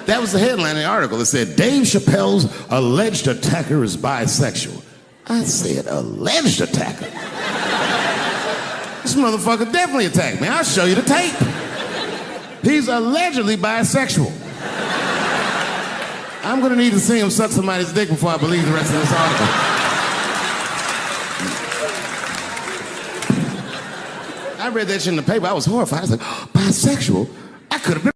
That was the headline in the article. It said, Dave Chappelle's alleged attacker is bisexual. I said, alleged attacker? This motherfucker definitely attacked me. I'll show you the tape. He's allegedly bisexual. I'm gonna need to see him suck somebody's dick before I believe the rest of this article. I read that shit in the paper. I was horrified. I was like, oh, bisexual? I could have been.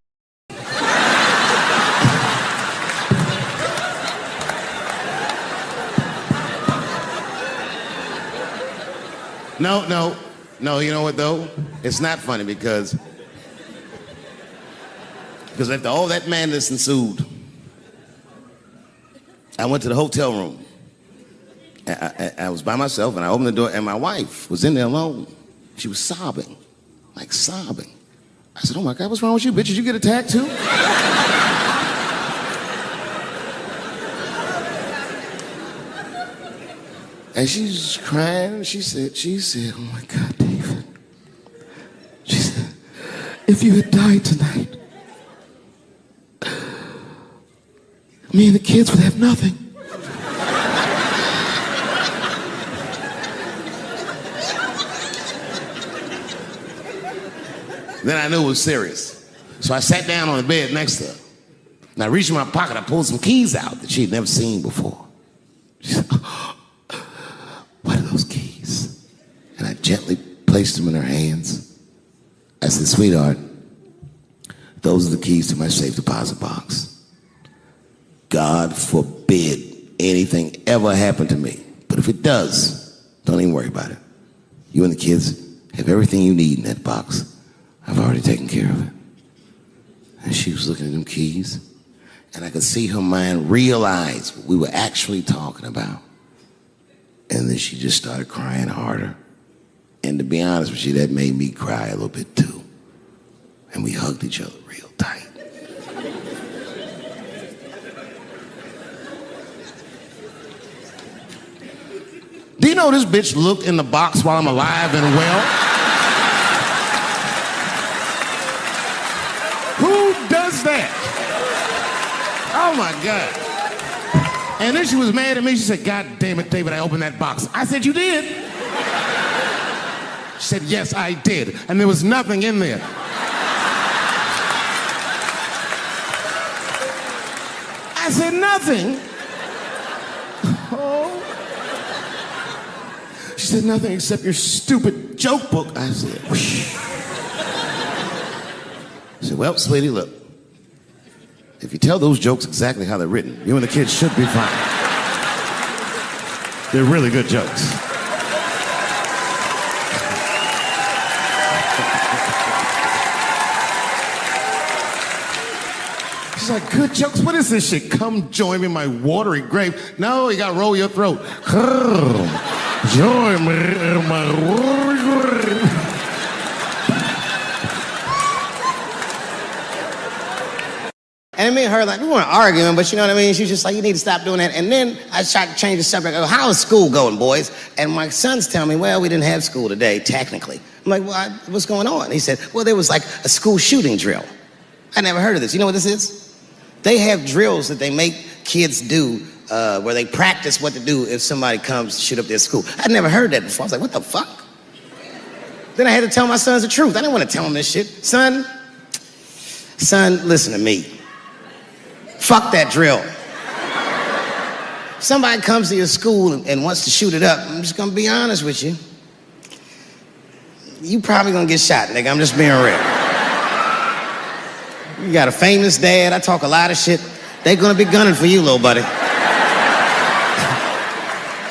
No, you know what though? It's not funny because after all that madness ensued, I went to the hotel room. I was by myself and I opened the door and my wife was in there alone. She was sobbing, like sobbing. I said, oh my God, what's wrong with you, bitch? Did you get attacked too? And she's crying. She said, oh my God, David. She said, if you had died tonight, me and the kids would have nothing. Then I knew it was serious. So I sat down on the bed next to her. And I reached in my pocket, I pulled some keys out that she'd never seen before. She said, oh, what are those keys? And I gently placed them in her hands. I said, sweetheart, those are the keys to my safe deposit box. God forbid anything ever happen to me. But if it does, don't even worry about it. You and the kids have everything you need in that box. I've already taken care of it. And she was looking at them keys, and I could see her mind realize what we were actually talking about. And then she just started crying harder. And to be honest with you, that made me cry a little bit too. And we hugged each other real tight. Do you know this bitch looked in the box while I'm alive and well? Does that? Oh my God. And then she was mad at me. She said, God damn it, David, I opened that box. I said, you did? She said, yes, I did. And there was nothing in there. I said, nothing? Oh. She said, nothing except your stupid joke book. I said, whoosh. I said, well, sweetie, look. If you tell those jokes exactly how they're written, you and the kids should be fine. They're really good jokes. She's like, good jokes? What is this shit? Come join me in my watery grave. No, you gotta roll your throat. Join me in my watery grave. And me and her, like, we weren't arguing, but you know what I mean? She was just like, you need to stop doing that. And then I tried to change the subject. I go, how is school going, boys? And my sons tell me, well, we didn't have school today, technically. I'm like, well, what's going on? He said, well, there was like a school shooting drill. I never heard of this. You know what this is? They have drills that they make kids do where they practice what to do if somebody comes to shoot up their school. I'd never heard that before. I was like, what the fuck? Then I had to tell my sons the truth. I didn't want to tell them this shit. Son, listen to me. Fuck that drill. If somebody comes to your school and wants to shoot it up, I'm just gonna be honest with you. You probably gonna get shot, nigga. I'm just being real. You got a famous dad. I talk a lot of shit. They gonna be gunning for you, little buddy.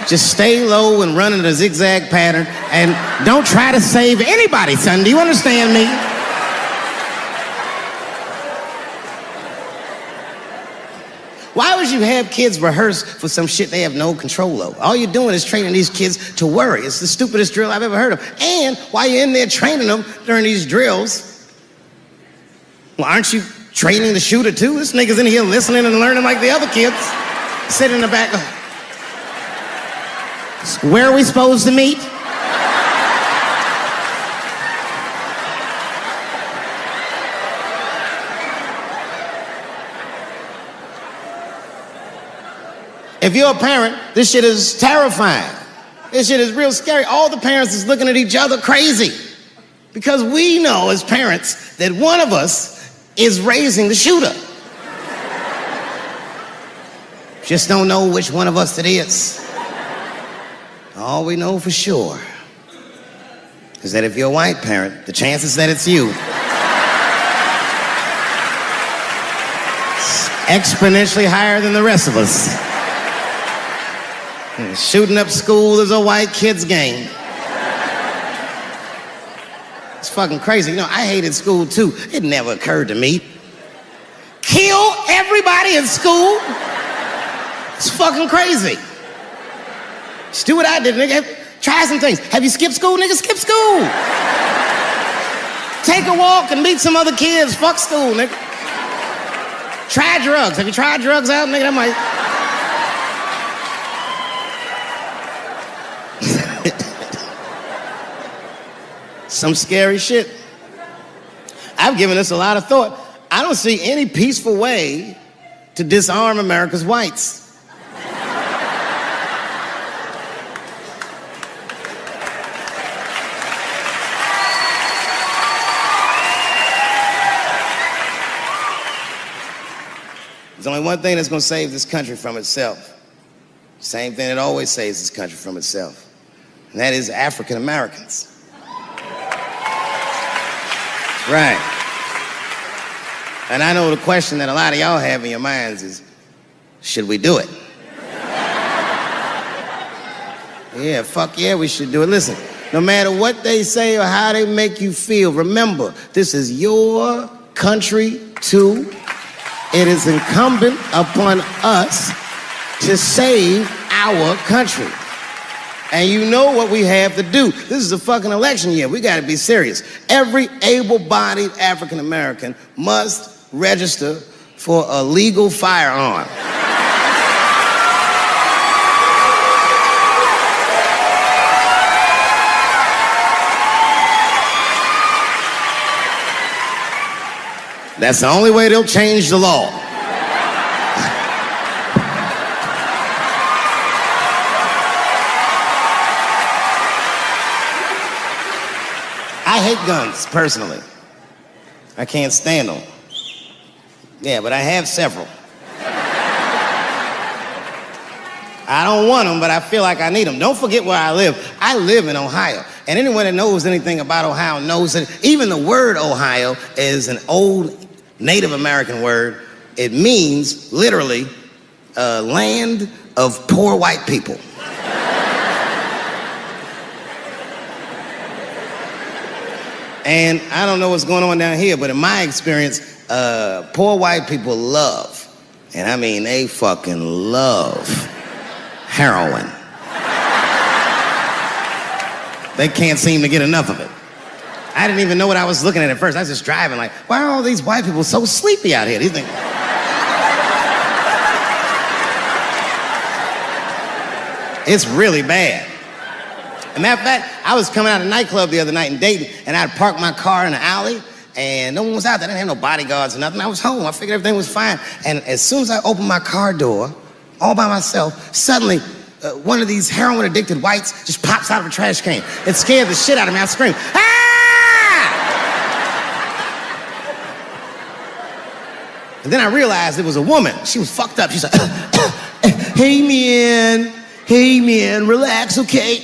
Just stay low and run in a zigzag pattern and don't try to save anybody, son. Do you understand me? Why would you have kids rehearse for some shit they have no control over? All you're doing is training these kids to worry. It's the stupidest drill I've ever heard of. And while you're in there training them during these drills, well, aren't you training the shooter too? This nigga's in here listening and learning like the other kids. Sitting in the back. Where are we supposed to meet? If you're a parent, this shit is terrifying. This shit is real scary. All the parents is looking at each other crazy. Because we know as parents that one of us is raising the shooter. Just don't know which one of us it is. All we know for sure is that if you're a white parent, the chances that it's you is exponentially higher than the rest of us. And shooting up school is a white kid's game. It's fucking crazy. You know, I hated school too. It never occurred to me. Kill everybody in school? It's fucking crazy. Just do what I did, nigga. Try some things. Have you skipped school, nigga? Skip school. Take a walk and meet some other kids. Fuck school, nigga. Try drugs. Have you tried drugs out, nigga? That might... some scary shit. I've given this a lot of thought. I don't see any peaceful way to disarm America's whites. There's only one thing that's going to save this country from itself. Same thing that always saves this country from itself. And that is African Americans. Right. And I know the question that a lot of y'all have in your minds is, should we do it? Yeah, fuck yeah, we should do it. Listen, no matter what they say or how they make you feel, remember, this is your country too. It is incumbent upon us to save our country. And you know what we have to do. This is a fucking election year. We got to be serious. Every able-bodied African American must register for a legal firearm. That's the only way they'll change the law. I hate guns, personally. I can't stand them. Yeah, but I have several. I don't want them, but I feel like I need them. Don't forget where I live. I live in Ohio. And anyone that knows anything about Ohio knows that even the word Ohio is an old Native American word. It means, literally, land of poor white people. And I don't know what's going on down here, but in my experience, poor white people love, and I mean they fucking love, heroin. They can't seem to get enough of it. I didn't even know what I was looking at first. I was just driving like, why are all these white people so sleepy out here? These things. It's really bad. As a matter of fact, I was coming out of a nightclub the other night in Dayton, and I'd parked my car in the alley, and no one was out there. I didn't have no bodyguards or nothing. I was home. I figured everything was fine. And as soon as I opened my car door, all by myself, suddenly, one of these heroin-addicted whites just pops out of a trash can. It scared the shit out of me. I screamed, ah! And then I realized it was a woman. She was fucked up. She's like, hey, man, relax, okay?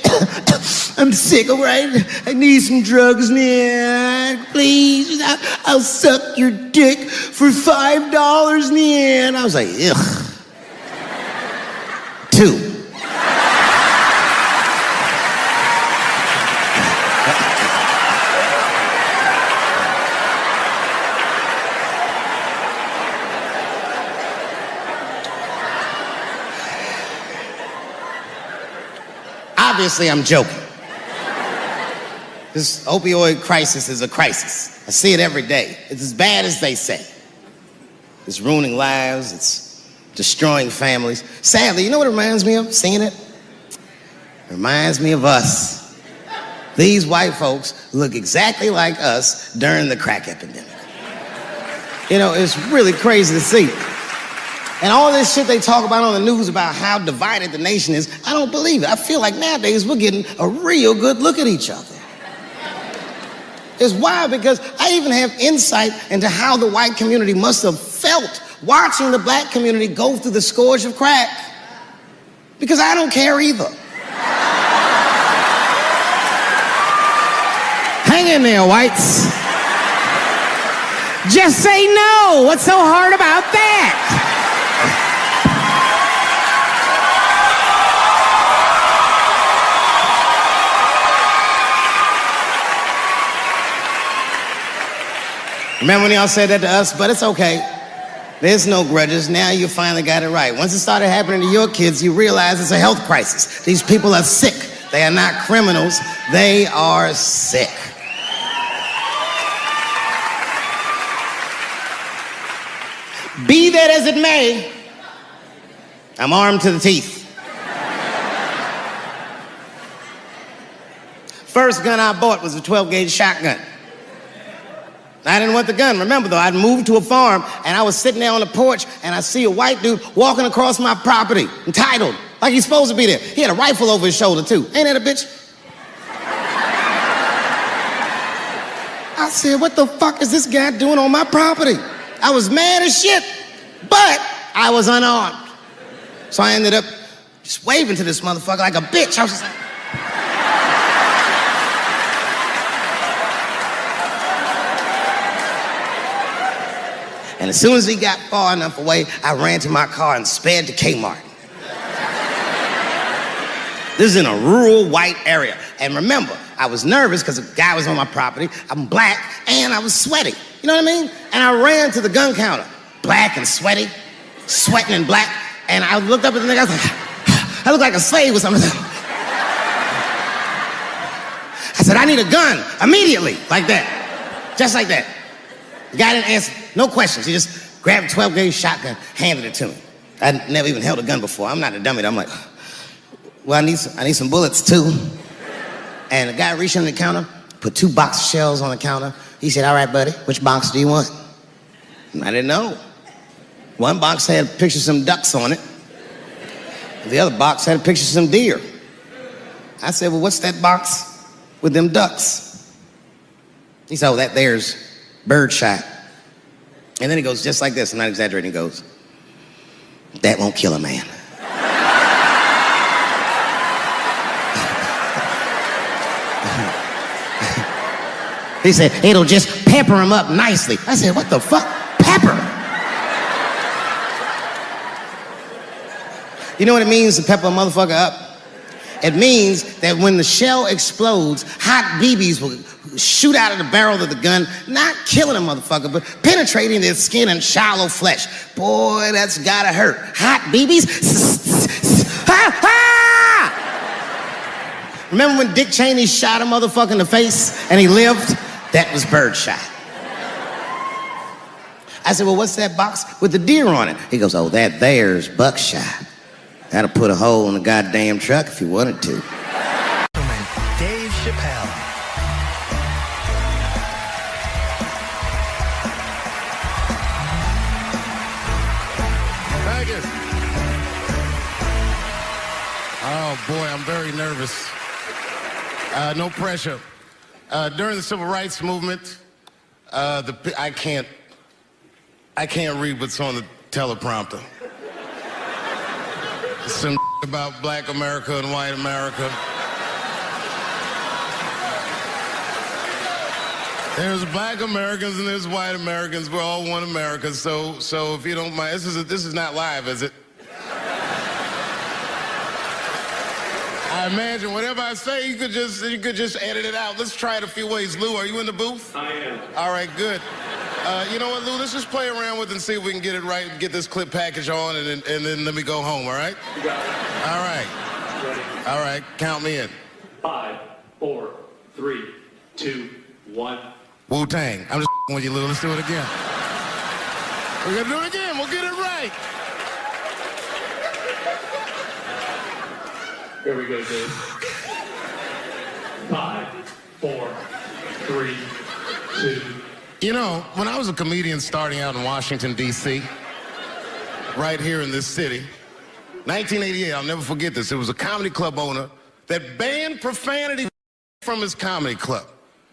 I'm sick, all right? I need some drugs, man. Please, I'll suck your dick for $5, man. I was like, ugh. 2. Obviously, I'm joking. This opioid crisis is a crisis. I see it every day. It's as bad as they say. It's ruining lives. It's destroying families. Sadly, you know what it reminds me of, seeing it? It reminds me of us. These white folks look exactly like us during the crack epidemic. You know, it's really crazy to see. And all this shit they talk about on the news about how divided the nation is, I don't believe it. I feel like nowadays we're getting a real good look at each other. It's wild because I even have insight into how the white community must have felt watching the black community go through the scourge of crack. Because I don't care either. Hang in there, whites. Just say no. What's so hard about that? Remember when y'all said that to us? But it's okay. There's no grudges. Now you finally got it right. Once it started happening to your kids, you realize it's a health crisis. These people are sick. They are not criminals. They are sick. Be that as it may, I'm armed to the teeth. First gun I bought was a 12-gauge shotgun. I didn't want the gun. Remember, though, I'd moved to a farm, and I was sitting there on the porch, and I see a white dude walking across my property, entitled, like he's supposed to be there. He had a rifle over his shoulder, too. Ain't that a bitch? I said, what the fuck is this guy doing on my property? I was mad as shit, but I was unarmed. So I ended up just waving to this motherfucker like a bitch. I was just like... And as soon as he got far enough away, I ran to my car and sped to Kmart. This is in a rural white area. And remember, I was nervous because a guy was on my property. I'm black and I was sweaty. You know what I mean? And I ran to the gun counter, black and sweaty, sweating and black. And I looked up at the nigga, I was like, I look like a slave or something. I said, I need a gun immediately, like that, just like that. The guy didn't answer, no questions. He just grabbed a 12-gauge shotgun, handed it to me. I'd never even held a gun before. I'm not a dummy. I'm like, well, I need some bullets too. And the guy reached under the counter, put 2 box shells on the counter. He said, all right, buddy, which box do you want? And I didn't know. One box had a picture of some ducks on it. The other box had a picture of some deer. I said, well, what's that box with them ducks? He said, oh, that there's bird shot. And then he goes just like this, I'm not exaggerating, he goes, that won't kill a man. He said, it'll just pepper him up nicely. I said, what the fuck? Pepper? You know what it means to pepper a motherfucker up? It means that when the shell explodes, hot BBs will shoot out of the barrel of the gun, not killing a motherfucker, but penetrating their skin and shallow flesh. Boy, that's gotta hurt. Hot BBs? Ha ha! Remember when Dick Cheney shot a motherfucker in the face and he lived? That was birdshot. I said, well, what's that box with the deer on it? He goes, oh, that there's buckshot. That'll put a hole in the goddamn truck if you wanted to. Dave Chappelle. Thank you. Oh boy, I'm very nervous. No pressure. During the civil rights movement, I can't read what's on the teleprompter. Some about black America and white America. There's black Americans and there's white Americans. We're all one America. So if you don't mind, this is not live, is it? I imagine whatever I say, you could just edit it out. Let's try it a few ways. Lou, are you in the booth? I am. All right, good. You know what, Lou? Let's just play around with it and see if we can get it right and get this clip package on, and then let me go home, all right? You got it. All right. Ready? All right, count me in. 5, 4, 3, 2, 1. Wu-Tang. I'm just with you, Lou. Let's do it again. We're gonna do it again. We'll get it right. Here we go, Dave. 5, 4, 3, 2. You know, when I was a comedian starting out in Washington, D.C., right here in this city, 1988, I'll never forget this. It was a comedy club owner that banned profanity from his comedy club.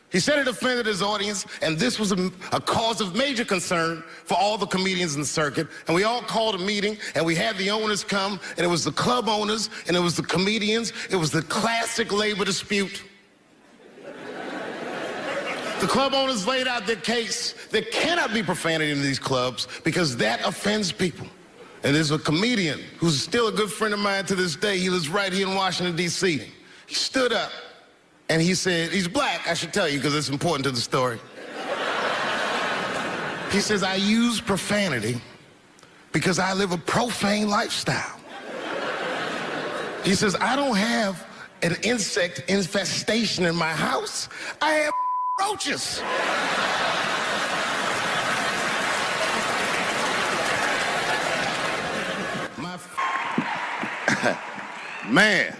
He said it offended his audience, and this was a cause of major concern for all the comedians in the circuit. And we all called a meeting, and we had the owners come, and it was the club owners, and it was the comedians. It was the classic labor dispute. The club owners laid out their case. There cannot be profanity in these clubs because that offends people. And there's a comedian who's still a good friend of mine to this day. He lives right here in Washington, D.C. He stood up and he said, he's black, I should tell you because it's important to the story. He says, I use profanity because I live a profane lifestyle. He says, I don't have an insect infestation in my house. I have roaches. Man,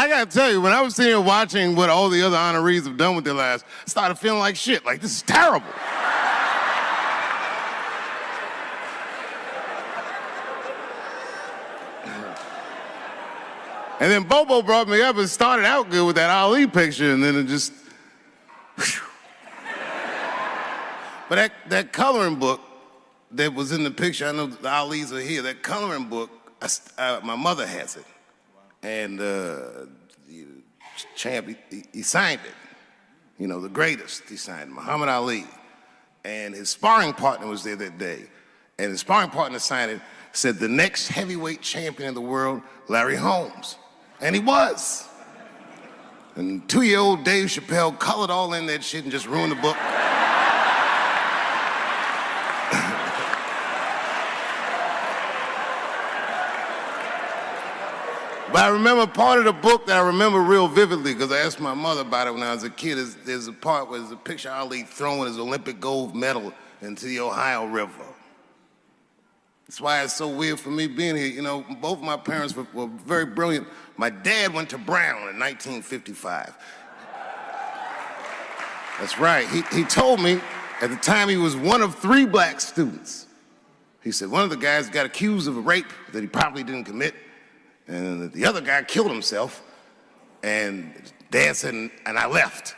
I gotta tell you, when I was sitting here watching what all the other honorees have done with their lives, I started feeling like shit. Like, this is terrible. And then Bobo brought me up and started out good with that Ali picture, and then it just. Whew. But that coloring book that was in the picture, I know the Ali's are here, that coloring book, my mother has it. And Champ, he signed it. You know, the greatest, he signed it, Muhammad Ali. And his sparring partner was there that day. And his sparring partner signed it, said the next heavyweight champion of the world, Larry Holmes. And he was. And 2-year-old Dave Chappelle colored all in that shit and just ruined the book. But I remember part of the book that I remember real vividly, because I asked my mother about it when I was a kid. There's a part where there's a picture of Ali throwing his Olympic gold medal into the Ohio River. That's why it's so weird for me being here. You know, both my parents were very brilliant. My dad went to Brown in 1955. That's right. He told me at the time he was one of 3 black students. He said one of the guys got accused of a rape that he probably didn't commit, and the other guy killed himself, and Dad said, and I left.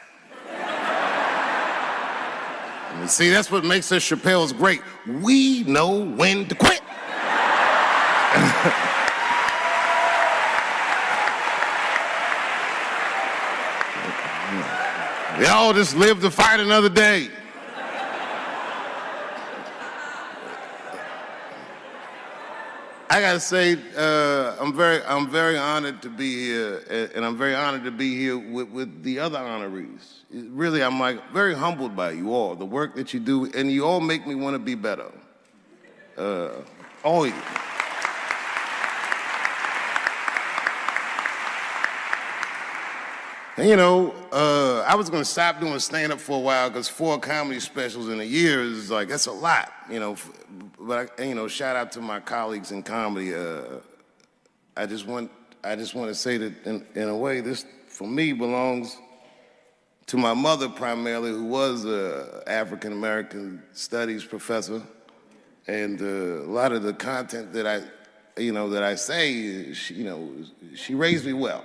And see, that's what makes us Chappelle's great. We know when to quit. We all just live to fight another day. I gotta say, I'm very honored to be here, and I'm very honored to be here with the other honorees. Really, I'm like very humbled by you all, the work that you do, and you all make me want to be better. All of you. And you know, I was gonna stop doing stand-up for a while because 4 comedy specials in a year is like, that's a lot, you know. But you know, shout out to my colleagues in comedy. I just want to say that in a way, this for me belongs to my mother primarily, who was an African American studies professor, and a lot of the content that I say, she raised me well.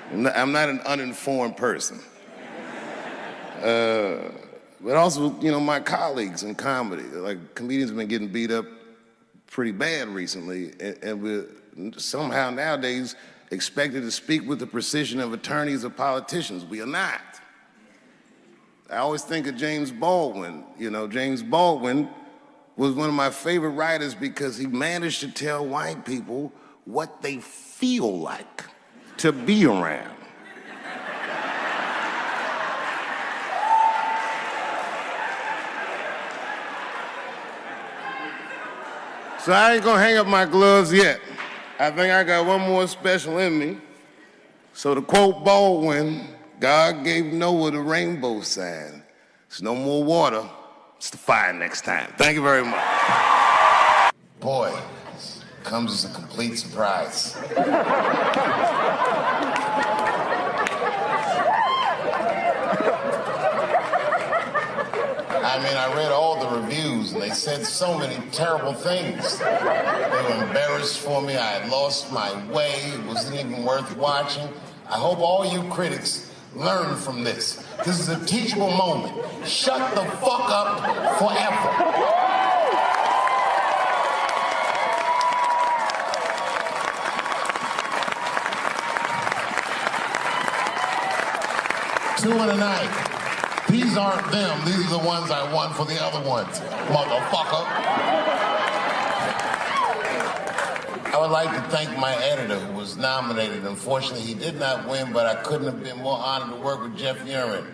I'm not an uninformed person. But also, you know, my colleagues in comedy, like comedians have been getting beat up pretty bad recently, and we're somehow nowadays expected to speak with the precision of attorneys or politicians. We are not. I always think of James Baldwin. You know, James Baldwin was one of my favorite writers because he managed to tell white people what they feel like to be around. So I ain't gonna hang up my gloves yet. I think I got one more special in me. So to quote Baldwin, God gave Noah the rainbow sign. There's no more water, it's the fire next time. Thank you very much. Boy, this comes as a complete surprise. I mean, I read all the reviews, and they said so many terrible things. They were embarrassed for me. I had lost my way. It wasn't even worth watching. I hope all you critics learn from this. This is a teachable moment. Shut the fuck up forever. Two in a night. These aren't them. These are the ones I won for the other ones, motherfucker. I would like to thank my editor who was nominated. Unfortunately, he did not win, but I couldn't have been more honored to work with Jeff Urin.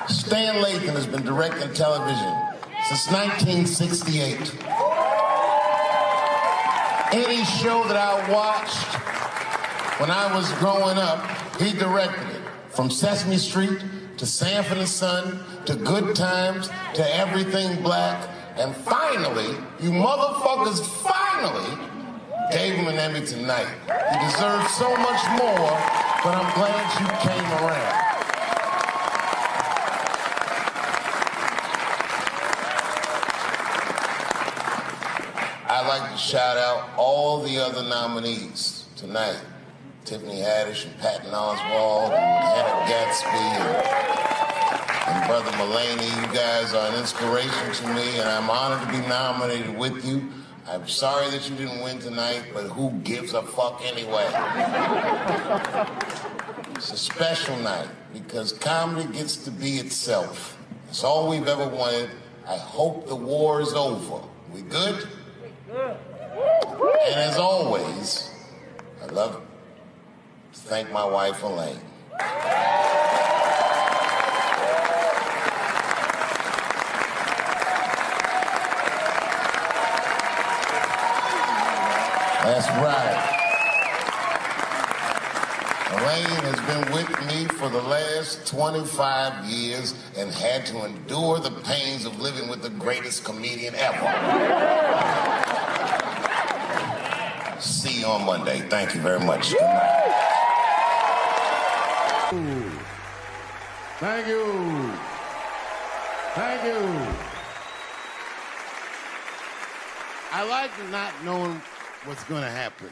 Stan Lathan has been directing television since 1968. Any show that I watched when I was growing up, he directed it. From Sesame Street to Sanford and Son to Good Times to Everything Black And finally, you motherfuckers finally gave him an Emmy tonight. He deserves so much more, but I'm glad you came around. I'd like to shout out all the other nominees tonight. Tiffany Haddish and Patton Oswalt and Hannah Gatsby and Brother Mulaney. You guys are an inspiration to me, and I'm honored to be nominated with you. I'm sorry that you didn't win tonight, but who gives a fuck anyway? It's a special night because comedy gets to be itself. It's all we've ever wanted. I hope the war is over. We good? And as always, I love to thank my wife, Elaine. That's right. Elaine has been with me for the last 25 years and had to endure the pains of living with the greatest comedian ever. See you on Monday. Thank you very much. Good night. Thank you. Thank you. I like not knowing what's going to happen.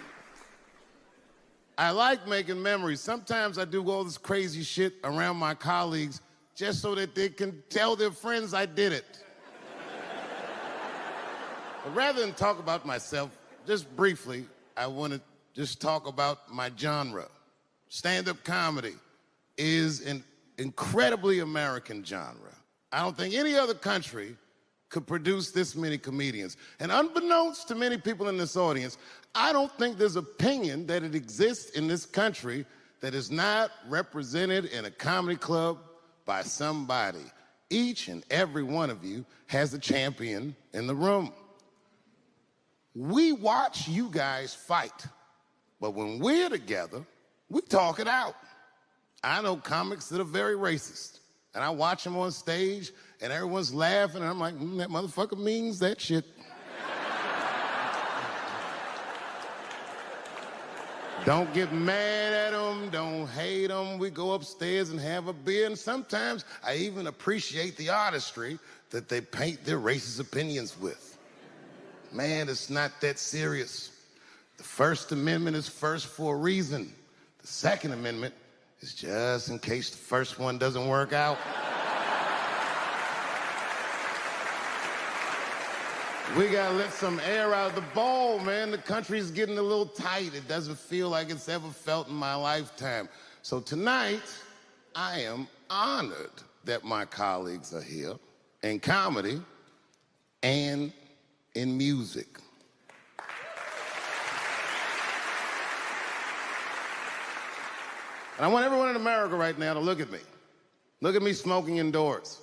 I like making memories. Sometimes I do all this crazy shit around my colleagues just so that they can tell their friends I did it. But rather than talk about myself, just briefly, I want to just talk about my genre. Stand-up comedy is an incredibly American genre. I don't think any other country could produce this many comedians. And unbeknownst to many people in this audience, I don't think there's opinion that it exists in this country that is not represented in a comedy club by somebody. Each and every one of you has a champion in the room. We watch you guys fight, but when we're together, we talk it out. I know comics that are very racist, and I watch them on stage, and everyone's laughing, and I'm like, that motherfucker means that shit. Don't get mad at them, don't hate them. We go upstairs and have a beer, and sometimes I even appreciate the artistry that they paint their racist opinions with. Man, it's not that serious. The First Amendment is first for a reason. The Second Amendment is just in case the first one doesn't work out. We gotta let some air out of the ball, man. The country's getting a little tight. It doesn't feel like it's ever felt in my lifetime. So tonight, I am honored that my colleagues are here in comedy and in music. And I want everyone in America right now to look at me. Look at me smoking indoors.